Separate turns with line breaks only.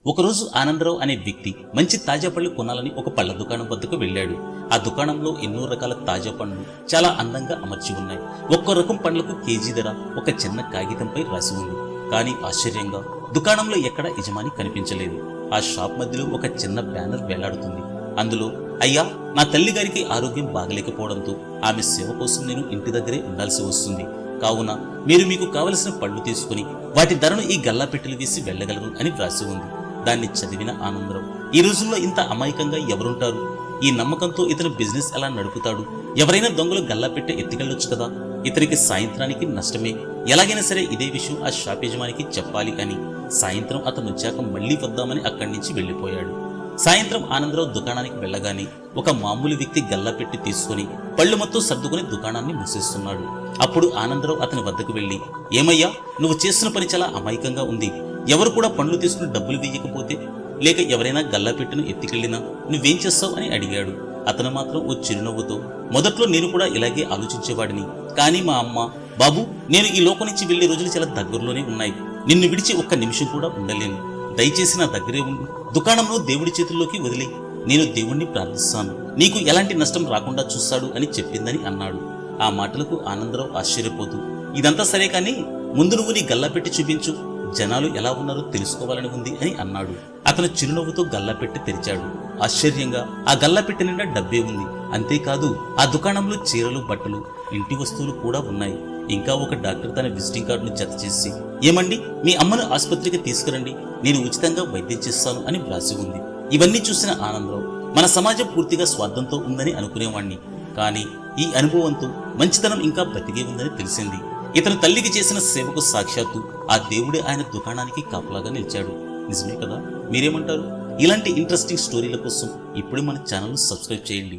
ఒకరోజు ఆనందరావు అనే వ్యక్తి మంచి తాజా పళ్ళు కొనాలని ఒక పళ్ళ దుకాణం వద్దకు వెళ్ళాడు. ఆ దుకాణంలో ఎన్నో రకాల తాజా పండ్లు చాలా అందంగా అమర్చి ఉన్నాయి. ఒక్కో రకం పండ్లకు కేజీ ధర ఒక చిన్న కాగితంపై రాసి ఉంది. కానీ ఆశ్చర్యంగా దుకాణంలో ఎక్కడ యజమాని కనిపించలేదు. ఆ షాప్ మధ్యలో ఒక చిన్న బ్యానర్ వేలాడుతుంది. అందులో, అయ్యా, నా తల్లి గారికి ఆరోగ్యం బాగలేకపోవడంతో ఆమె సేవ కోసం నేను ఇంటి దగ్గరే ఉండాల్సి వస్తుంది. కావున మీరు మీకు కావలసిన పళ్ళు తీసుకుని వాటి ధరను ఈ గల్లా పెట్టెలు వేసి వెళ్ళగలరు అని వ్రాసి ఉంది. దాన్ని చదివిన ఆనందరావు, ఈ రోజుల్లో ఇంత అమాయకంగా ఎవరుంటారు? ఈ నమ్మకంతో ఇతను బిజినెస్ ఎలా నడుపుతాడు? ఎవరైనా దొంగలు గల్లా పెట్టె ఎత్తికెళ్లొచ్చు కదా. ఇతనికి సాయంత్రానికి నష్టమే. ఎలాగైనా సరే ఇదే విషయం ఆ షాప్ యజమానికి చెప్పాలి అని సాయంత్రం అతను వచ్చాక మళ్లీ వద్దామని అక్కడి నుంచి వెళ్లిపోయాడు. సాయంత్రం ఆనందరావు దుకాణానికి వెళ్ళగానే ఒక మామూలు వ్యక్తి గల్లా పెట్టి తీసుకుని పళ్ళు మొత్తం సర్దుకుని దుకాణాన్ని మూసేస్తున్నాడు. అప్పుడు ఆనందరావు అతని వద్దకు వెళ్లి, ఏమయ్యా, నువ్వు చేస్తున్న పని చాలా అమాయకంగా ఉంది. ఎవరు కూడా పండ్లు తీసుకుని డబ్బులు వేయకపోతే, లేక ఎవరైనా గల్లా పెట్టిన ఎత్తికెళ్లినా నువ్వేం చేస్తావు అని అడిగాడు. అతను మాత్రం ఓ చిరునవ్వుతో, మొదట్లో నేను కూడా ఇలాగే ఆలోచించేవాడిని. కానీ మా అమ్మ, బాబు, నేను ఈ లోకం నుంచి వెళ్లే రోజులు చాలా దగ్గరలోనే ఉన్నాయి. నిన్ను విడిచి ఒక్క నిమిషం కూడా ఉండలేను. దయచేసి నా దగ్గరే ఉండి దుకాణంలో దేవుడి చేతుల్లోకి వదిలే. నేను దేవుణ్ణి ప్రార్థిస్తాను, నీకు ఎలాంటి నష్టం రాకుండా చూస్తాడు అని చెప్పిందని అన్నాడు. ఆ మాటలకు ఆనందరావు ఆశ్చర్యపోతూ, ఇదంతా సరే కానీ ముందు నువ్వు నీ గల్లా పెట్టి చూపించు, జనాలు ఎలా ఉన్నారో తెలుసుకోవాలని ఉంది అని అన్నాడు. అతను చిరునవ్వుతో గల్లా పెట్టి తెరిచాడు. ఆశ్చర్యంగా ఆ గల్లా పెట్టి నిండా డబ్బే ఉంది. అంతేకాదు ఆ దుకాణంలో చీరలు, బట్టలు, ఇంటి వస్తువులు కూడా ఉన్నాయి. ఇంకా ఒక డాక్టర్ తన విజిటింగ్ కార్డును జత చేసి, ఏమండి, మీ అమ్మను ఆసుపత్రికి తీసుకురండి, నేను ఉచితంగా వైద్యం చేస్తాను అని వ్రాసి ఉంది. ఇవన్నీ చూసిన ఆనందరావు, మన సమాజం పూర్తిగా స్వార్థంతో ఉందని అనుకునేవాణ్ణి. కానీ ఈ అనుభవంతో మంచితనం ఇంకా బ్రతికే ఉందని తెలిసింది. ఇతను తల్లికి చేసిన సేవకు సాక్షాత్తు ఆ దేవుడే ఆయన దుకాణానికి కాపలాగా నిలిచాడు. నిజమే కదా? మీరేమంటారు? ఇలాంటి ఇంట్రెస్టింగ్ స్టోరీల కోసం ఇప్పుడే మన ఛానల్ను సబ్స్క్రైబ్ చేయండి.